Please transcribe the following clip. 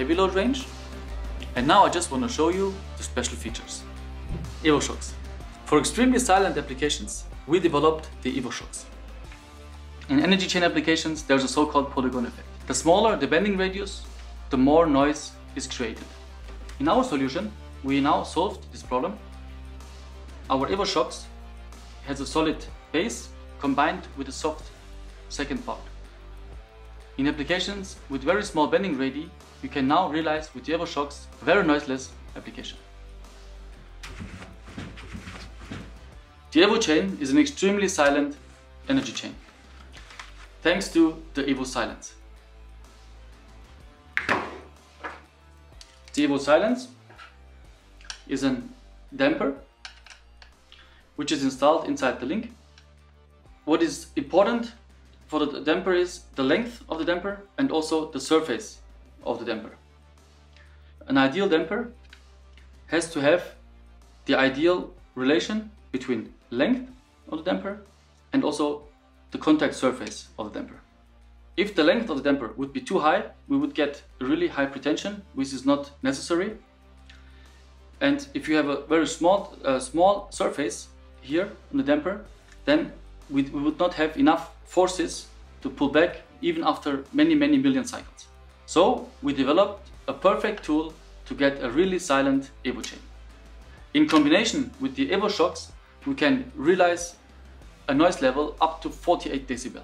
heavy load range. And now I just want to show you the special features. Evoshox. For extremely silent applications, we developed the Evoshox. In energy chain applications, there's a so-called polygon effect. The smaller the bending radius, the more noise is created. In our solution, we now solved this problem. Our Evoshox has a solid base combined with a soft second part. In applications with very small bending radii, you can now realize with the Evoshox a very noiseless application. The EVOCHAIN is an extremely silent energy chain, thanks to the Evosilence. The Evosilence is a damper which is installed inside the link. What is important for the damper is the length of the damper and also the surface of the damper. An ideal damper has to have the ideal relation between length of the damper and also the contact surface of the damper. If the length of the damper would be too high, we would get a really high pretension, which is not necessary. And if you have a very small surface here on the damper, then we would not have enough forces to pull back even after many million cycles. So we developed a perfect tool to get a really silent EVOCHAIN. In combination with the Evoshox, we can realize a noise level up to 48 decibel.